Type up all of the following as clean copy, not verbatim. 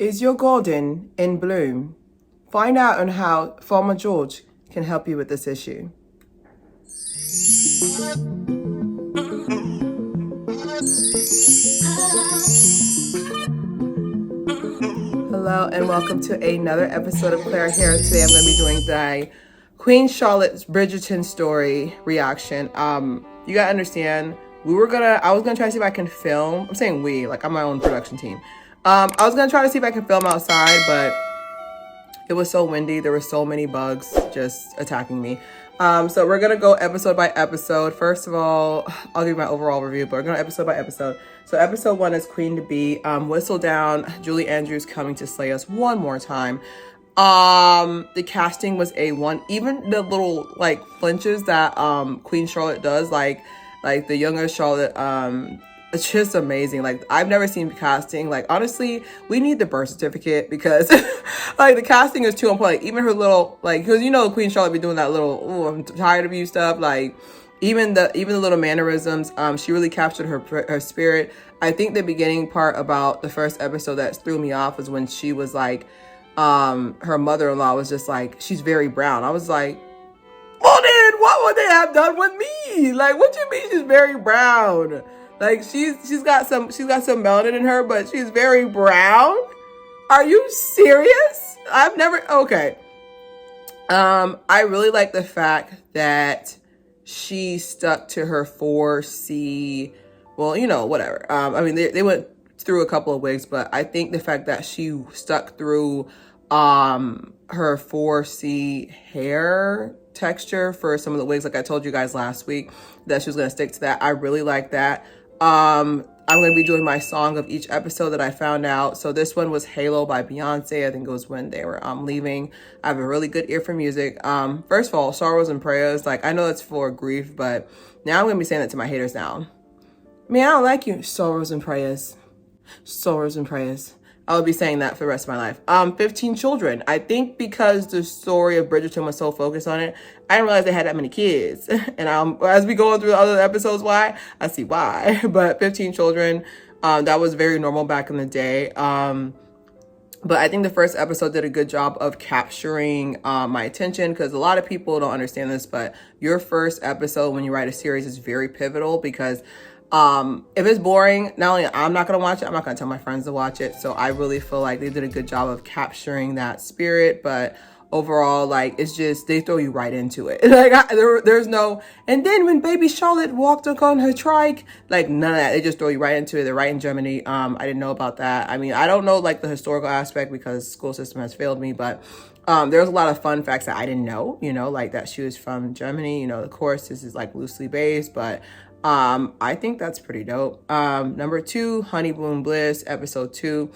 Is your garden in bloom? Find out on how Farmer George can help you with this issue. Hello and welcome to another episode of Claire Haire. Today I'm going to be doing the Queen Charlotte's Bridgerton story reaction. You gotta understand, I was gonna try to see if I can film. I'm saying we, like I'm my own production team. I was gonna try to see if I can film outside, but it was so windy. There were so many bugs just attacking me. So we're gonna go episode by episode. First of all, I'll give you my overall review, but we're going episode by episode. So episode 1 is Queen to Be. Whistle down, Julie Andrews coming to slay us one more time. The casting was A1. Even the little like flinches that Queen Charlotte does, like the younger Charlotte, it's just amazing. Like, I've never seen casting. Like, honestly, we need the birth certificate because like the casting is too on point. Like, even her little, like, because you know Queen Charlotte be doing that little, oh, I'm tired of you stuff. Like, even the little mannerisms, she really captured her spirit. I think the beginning part about the first episode that threw me off was when she was like, her mother-in-law was just like, she's very brown. I was like, well then, what would they have done with me? Like, what you mean she's very brown? Like, she's got some melanin in her, but she's very brown. Are you serious? I've never, okay. I really like the fact that she stuck to her 4C, well, you know, whatever. I mean, they went through a couple of wigs, but I think the fact that she stuck through her 4C hair texture for some of the wigs, like I told you guys last week, that she was going to stick to that. I really like that. I'm going to be doing my song of each episode that I found out. So this one was Halo by Beyonce. I think it was when they were leaving. I have a really good ear for music. First of all, sorrows and prayers. Like, I know it's for grief, but now I'm going to be saying that to my haters now. Man, I don't like you. Sorrows and prayers. Sorrows and prayers. I would be saying that for the rest of my life. 15 children. I think because the story of Bridgerton was so focused on it, I didn't realize they had that many kids. And as we go through the other episodes, why? I see why. But 15 children, that was very normal back in the day. But I think the first episode did a good job of capturing my attention, because a lot of people don't understand this, but your first episode when you write a series is very pivotal, because if it's boring, not only I'm not going to watch it, I'm not going to tell my friends to watch it. So I really feel like they did a good job of capturing that spirit. But overall, like, it's just, they throw you right into it. Like, there's no, and then when baby Charlotte walked on her trike, like, none of that. They just throw you right into it. They're right in Germany. I didn't know about that. I mean, I don't know, like, the historical aspect because the school system has failed me, but there's a lot of fun facts that I didn't know, you know, like that she was from Germany. You know, of course, this is like loosely based, but I think that's pretty dope. Number 2, Honeymoon Bliss, episode 2.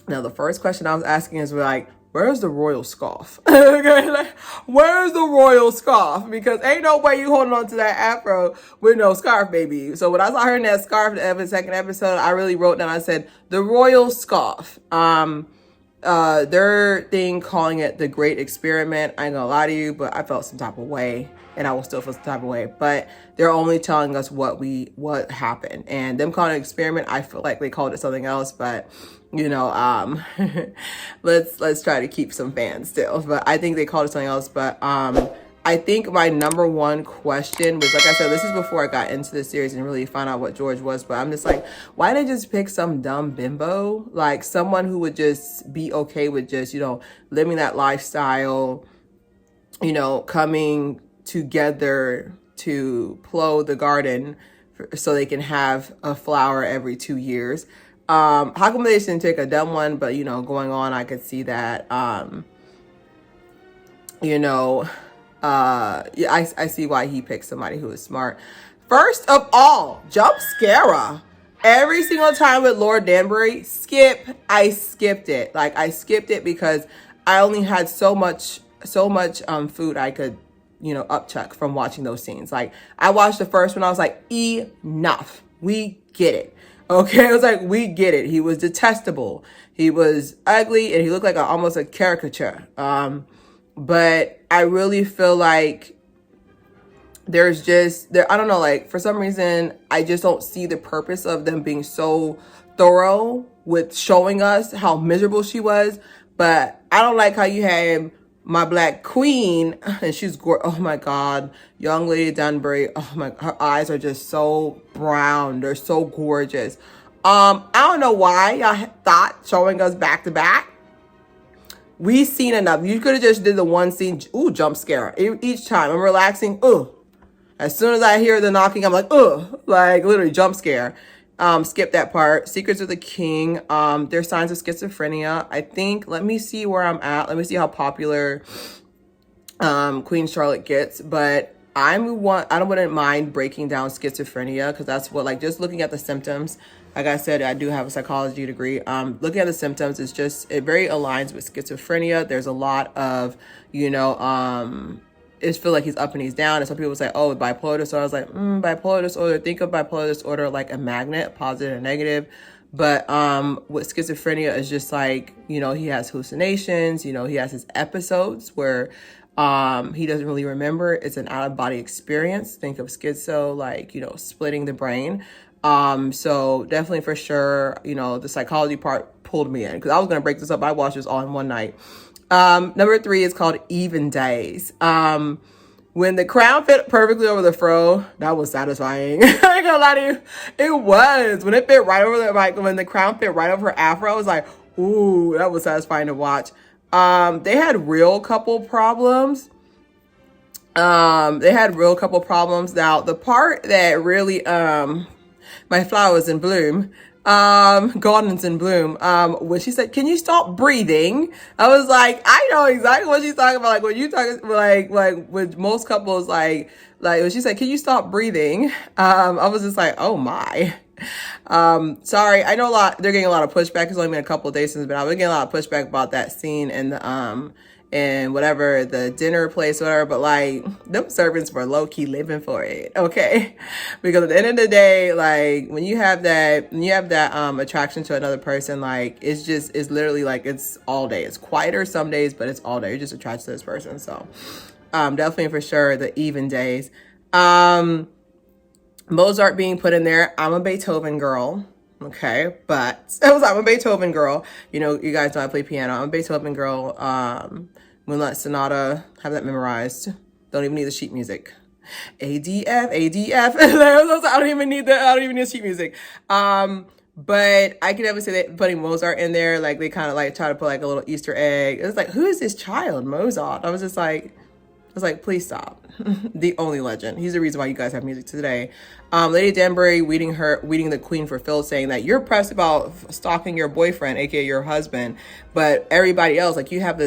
Now, the first question I was asking is like, where's the royal scarf? Okay, like, where's the royal scarf? Because ain't no way you holding on to that afro with no scarf, baby. So when I saw her in that scarf in the second episode, I really wrote down, I said, the royal scarf. Their thing calling it the great experiment, I ain't gonna lie to you, but I felt some type of way, and I will still feel some type of way. But they're only telling us what happened, and them calling it an experiment, I feel like they called it something else. But you know, let's try to keep some fans still. But I think they called it something else. But I think my number one question was, like I said, this is before I got into the series and really found out what George was, but I'm just like, why didn't they just pick some dumb bimbo? Like someone who would just be okay with just, you know, living that lifestyle, you know, coming together to plow the garden so they can have a flower every 2 years. How come they didn't take a dumb one? But, you know, going on, I could see that, you know, yeah, I see why he picked somebody who is smart. First of all, jump scare. Every single time with Lord Danbury, I skipped it. Like, I skipped it because I only had so much food I could, you know, upchuck from watching those scenes. Like, I watched the first one, I was like, enough. We get it. Okay, I was like, we get it. He was detestable. He was ugly, and he looked like almost a caricature. But I really feel like there's just, I don't know, like, for some reason, I just don't see the purpose of them being so thorough with showing us how miserable she was. But I don't like how you had my black queen, and she's oh my god, young lady Danbury. Oh my, her eyes are just so brown. They're so gorgeous. I don't know why y'all thought showing us back to back. We've seen enough. You could have just did the one scene. Ooh, jump scare each time. I'm relaxing. Ooh. As soon as I hear the knocking, I'm like, ugh, like literally jump scare. Skip that part. Secrets of the King. There's signs of schizophrenia. I think, let me see where I'm at. Let me see how popular Queen Charlotte gets. But I wouldn't mind breaking down schizophrenia, because that's what, like, just looking at the symptoms. Like I said, I do have a psychology degree. Looking at the symptoms, it very aligns with schizophrenia. There's a lot of, it feel like he's up and he's down. And some people say, oh, bipolar disorder. I was like, bipolar disorder. Think of bipolar disorder like a magnet, positive and negative. But with schizophrenia, it's just like, he has hallucinations. He has his episodes where he doesn't really remember. It's an out-of-body experience. Think of schizo, like, splitting the brain. So definitely for sure, the psychology part pulled me in, because I was going to break this up. I watched this all in one night. Number 3 is called Even Days. When the crown fit perfectly over the fro, that was satisfying. I ain't gonna lie to you. It was. When it fit right over when the crown fit right over her afro, I was like, ooh, that was satisfying to watch. They had real couple problems. Now, the part that really, my flowers in bloom, gardens in bloom, when she said, can you stop breathing? I was like, I know exactly what she's talking about. Like, when you talking, like with most couples, like when she said, can you stop breathing? I was just like, oh my. Sorry, I know they're getting a lot of pushback. It's only been a couple of days since, but I was getting a lot of pushback about that scene and the, and whatever, the dinner place, whatever, but like, them servants were low-key living for it, okay? Because at the end of the day, like, when you have that attraction to another person, like, it's literally like, it's all day. It's quieter some days, but it's all day. You're just attracted to this person. So, definitely for sure, the Even Days. Mozart being put in there. I'm a Beethoven girl. Okay, but I'm a Beethoven girl. You guys know I play piano. I'm a Beethoven girl. Moonlight Sonata, have that memorized. Don't even need the sheet music. ADF. I don't even need the sheet music. But I can never say that putting Mozart in there, like they kind of like try to put like a little Easter egg. It was like, who is this child, Mozart? I was like, please stop. The only legend. He's the reason why you guys have music today. Lady Danbury weeding the queen for Phil, saying that you're pressed about stalking your boyfriend, aka your husband, but everybody else, like, you have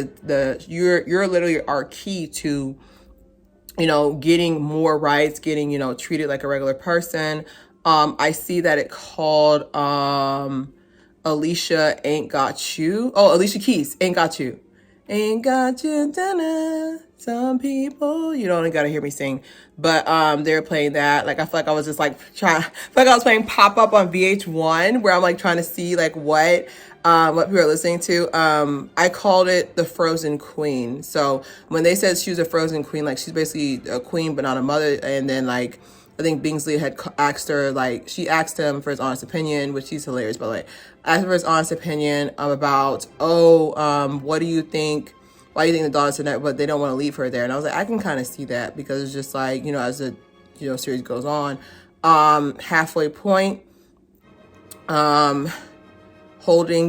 you're literally our key to, getting more rights, getting, treated like a regular person. I see that it called Alicia Ain't Got You. Oh, Alicia Keys, Ain't Got You. Ain't got you dinner. Some people, you don't gotta hear me sing, but they were playing that. Like, I feel like I was just like I was playing pop up on VH1, where I'm like trying to see like what people are listening to. I called it the Frozen Queen. So when they said she was a Frozen Queen, like, she's basically a queen but not a mother. And then, like, I think Bingsley had asked her, like, she asked him for his honest opinion, which he's hilarious, but like, asked for his honest opinion about, what do you think? Why do you think the daughter's in that, but they don't want to leave her there? And I was like, I can kind of see that, because it's just like, as the, series goes on. Halfway point, holding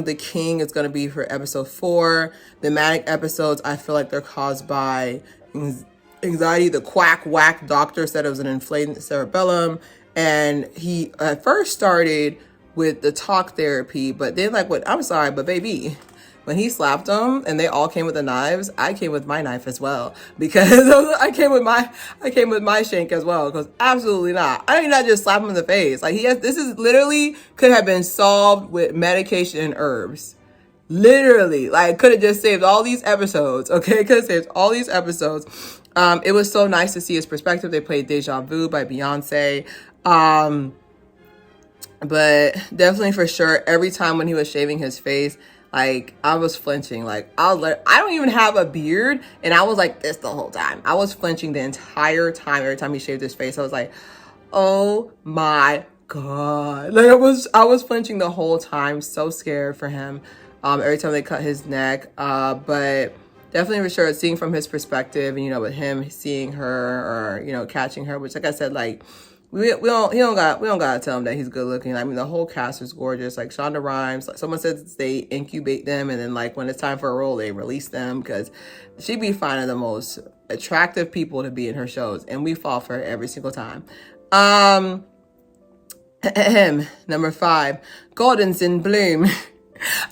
the king is going to be for episode 4. The manic episodes, I feel like they're caused by anxiety. The quack whack doctor said it was an inflated cerebellum, and he at first started with the talk therapy, but then like, I'm sorry, but baby, when he slapped them and they all came with the knives, I came with my knife as well, because I came with my shank as well, because absolutely not. I did not just slap him in the face. Like, this is literally could have been solved with medication and herbs. Literally, like, could have just saved all these episodes. Okay, could have saved all these episodes. It was so nice to see his perspective. They played Deja Vu by Beyonce. But definitely for sure, every time when he was shaving his face, like, I was flinching. Like, I don't even have a beard, and I was like this the whole time. I was flinching the entire time. Every time he shaved his face, I was like, oh my God. Like I was flinching the whole time, so scared for him. Every time they cut his neck. But definitely for sure seeing from his perspective, and with him seeing her, or catching her, which, like I said, like we don't gotta tell him that he's good looking. I mean, the whole cast is gorgeous. Like Shonda Rhimes, like someone says they incubate them, and then like when it's time for a role, they release them, because she be finding the most attractive people to be in her shows, and we fall for her every single time. Number 5, Gardens in Bloom.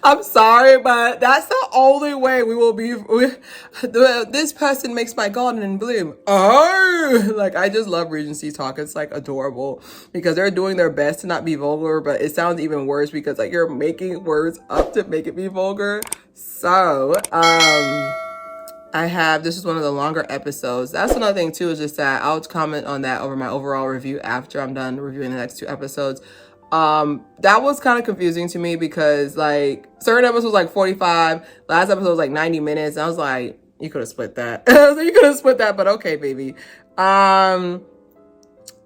I'm sorry, but that's the only way we will be. This person makes my garden in bloom. Oh, like I just love Regency talk. It's like adorable because they're doing their best to not be vulgar, but it sounds even worse because like you're making words up to make it be vulgar. So, this is one of the longer episodes. That's another thing too, is just that I'll comment on that over my overall review after I'm done reviewing the next 2 episodes. That was kind of confusing to me because like certain episodes was like 45, last episode was like 90 minutes. And I was like, you could have split that. You could have split that, but okay, baby.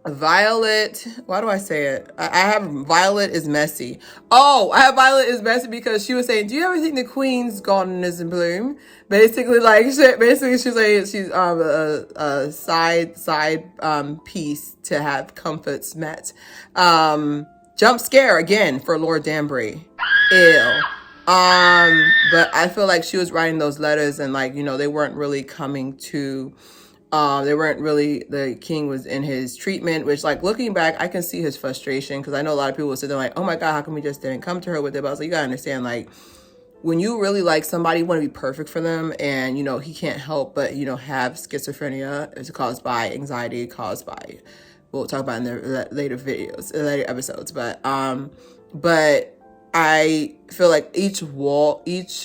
Violet, why do I say it? I have Violet is messy. Oh, I have Violet is messy because she was saying, do you ever think the Queen's garden is in bloom? Basically, like, she's saying she's a side piece to have comforts met. Jump scare again for Lord Danbury. Ew. But I feel like she was writing those letters and like, they weren't really coming to, the king was in his treatment, which like looking back, I can see his frustration because I know a lot of people will sit there like, oh my God, how come we just didn't come to her with it? But I was like, you gotta understand, like, when you really like somebody, you want to be perfect for them, and he can't help but have schizophrenia. It's caused by anxiety, caused by, we'll talk about in the later episodes, but I feel like each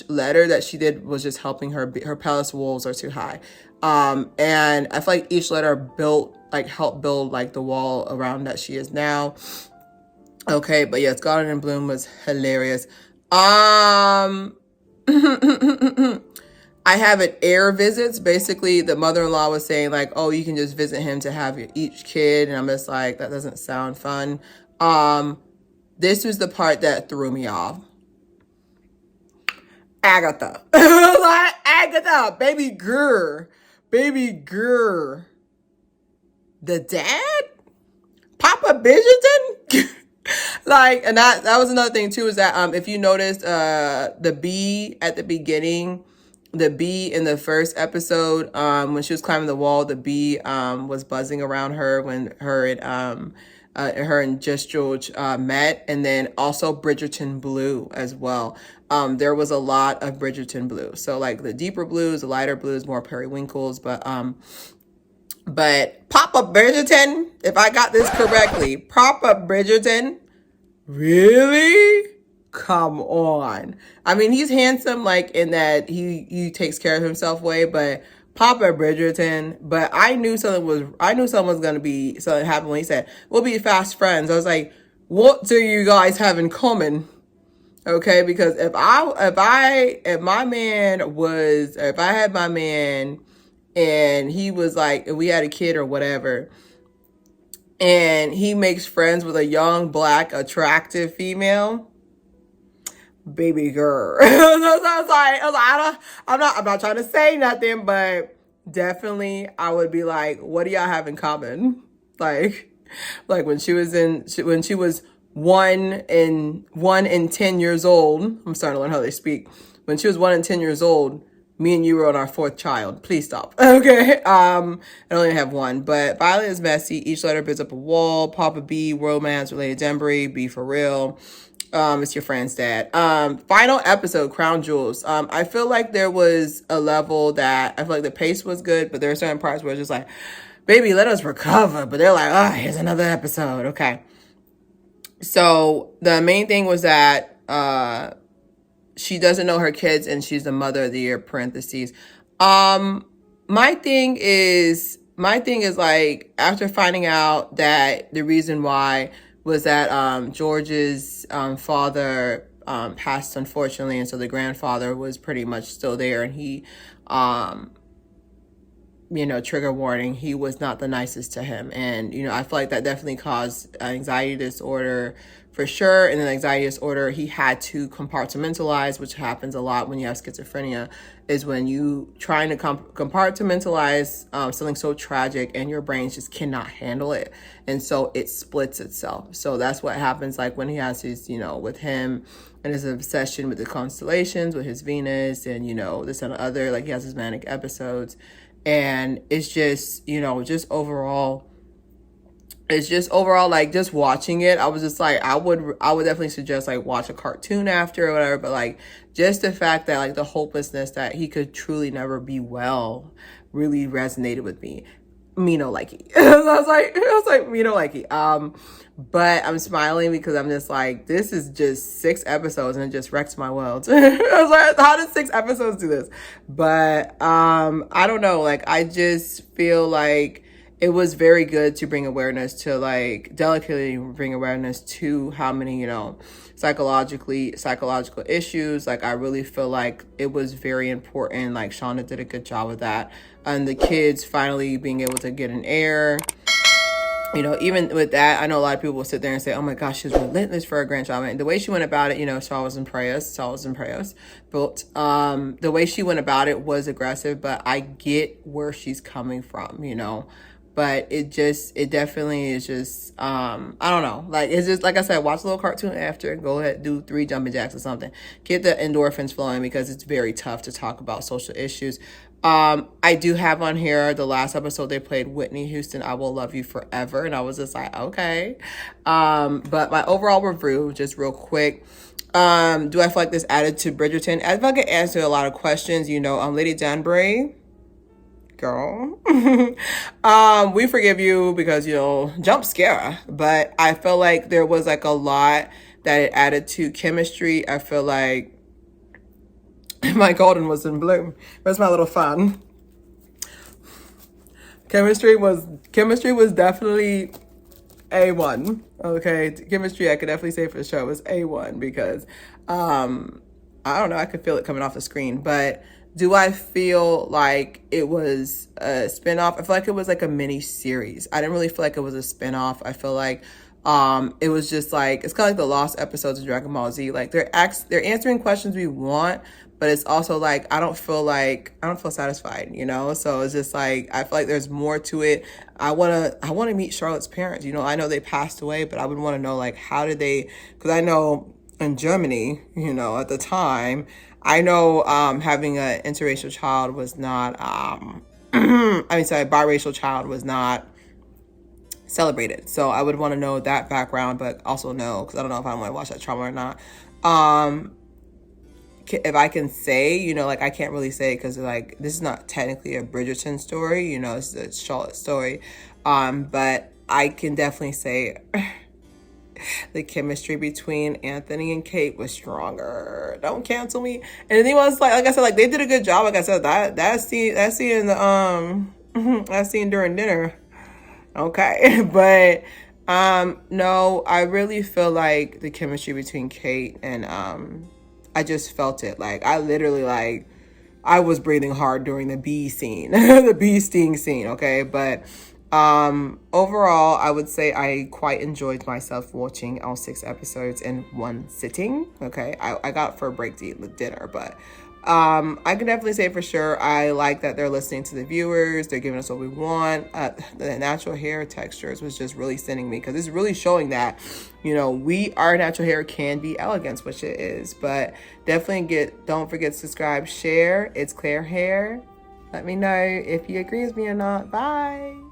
letter that she did was just helping her palace walls are too high, and I feel like each letter helped build like the wall around that she is now. Okay, but yes, Garden in Bloom was hilarious. I have it Haire visits. Basically, the mother-in-law was saying like, oh, you can just visit him to have each kid. And I'm just like, that doesn't sound fun. This was the part that threw me off. Agatha. Like, Agatha, baby girl. The dad? Papa Bridgerton? Like, and that was another thing too, is that if you noticed the bee at the beginning, the bee in the first episode, when she was climbing the wall, the bee was buzzing around her when her and Just George met, and then also Bridgerton blue as well. There was a lot of Bridgerton blue, so like the deeper blues, the lighter blues, more periwinkles, but Papa Bridgerton, if I got this correctly, Papa Bridgerton, really? Come on. I mean, he's handsome, like in that he takes care of himself way, but Papa Bridgerton. But I knew something was gonna be something happened when he said we'll be fast friends. I was like, what do you guys have in common? Okay, because if I had my man and he was like, if we had a kid or whatever, and he makes friends with a young, black, attractive female, baby girl. I'm not trying to say nothing, but definitely I would be like, what do y'all have in common? Like when she was 1 and 10 years old. I'm starting to learn how they speak. When she was 1 and 10 years old, me and you were on our 4th child. Please stop. Okay. I only have 1, but Violet is messy. Each letter builds up a wall. Papa B, romance related Danbury, B for real. It's your friend's dad. Final episode, Crown Jewels. I feel like there was a level that I feel like the pace was good, but there are certain parts where it's just like, baby, let us recover. But they're like, oh, here's another episode. Okay. So the main thing was that, she doesn't know her kids and she's the mother of the year, parentheses. My thing is like, after finding out that the reason why was that George's father passed, unfortunately, and so the grandfather was pretty much still there, and he trigger warning, he was not the nicest to him. And, I feel like that definitely caused anxiety disorder for sure. And then anxiety disorder, he had to compartmentalize, which happens a lot when you have schizophrenia, is when you trying to compartmentalize something so tragic and your brains just cannot handle it. And so it splits itself. So that's what happens like when he has his, with him and his obsession with the constellations, with his Venus and, this and other, like he has his manic episodes. And it's just, just overall, like just watching it, I was just like, I would definitely suggest like watch a cartoon after or whatever. But like just the fact that like the hopelessness that he could truly never be well really resonated with me. Me no likey. I was like me no likey. But I'm smiling because I'm just like, this is just 6 episodes and it just wrecks my world. I was like, how did 6 episodes do this? But I don't know. Like I just feel like it was very good to bring awareness to like delicately bring awareness to how many, psychological issues. Like I really feel like it was very important. Like Shauna did a good job with that. And the kids finally being able to get an heir. Even with that, I know a lot of people will sit there and say, oh my gosh, she's relentless for her grandchild. And the way she went about it, showers and prayers. But the way she went about it was aggressive, but I get where she's coming from, But it definitely is just, I don't know. Like, it's just, like I said, watch a little cartoon after. Go ahead, do 3 jumping jacks or something. Get the endorphins flowing because it's very tough to talk about social issues. I do have on here the last episode they played Whitney Houston, I Will Love You Forever. And I was just like, okay. But my overall review, just real quick. Do I feel like this added to Bridgerton? I feel like it answered a lot of questions. Lady Danbury, girl, we forgive you because jump scare. But I feel like there was like a lot that it added to chemistry. I feel like my golden was in bloom. Where's my little fan? Chemistry was definitely A1. Okay, chemistry I could definitely say for sure was A1 because I don't know, I could feel it coming off the screen. But do I feel like it was a spinoff? I feel like it was like a mini series. I didn't really feel like it was a spinoff. I feel like it was just like, it's kind of like the lost episodes of Dragon Ball Z. Like they're answering questions we want, but it's also like I don't feel satisfied, So it's just like I feel like there's more to it. I wanna meet Charlotte's parents. I know they passed away, but I would want to know like how did they? Because I know in Germany, at the time, I know having an interracial child was not. Biracial child was not celebrated. So I would want to know that background, but also know because I don't know if I want to watch that trauma or not. If I can say, like I can't really say because like this is not technically a Bridgerton story, it's a Charlotte story. But I can definitely say the chemistry between Anthony and Kate was stronger. Don't cancel me. And then he was like I said, like they did a good job. Like I said, that scene in the that scene during dinner. Okay, but no, I really feel like the chemistry between Kate and I just felt it. Like I literally like I was breathing hard during the bee scene, the bee sting scene. Okay, but overall, I would say I quite enjoyed myself watching all 6 episodes in one sitting. Okay, I got for a break to eat dinner, but I can definitely say for sure I like that they're listening to the viewers. They're giving us what we want. The natural hair textures was just really sending me because it's really showing that our natural hair can be elegance, which it is. But definitely don't forget to subscribe, share. It's Claire Haire. Let me know if you agree with me or not. Bye.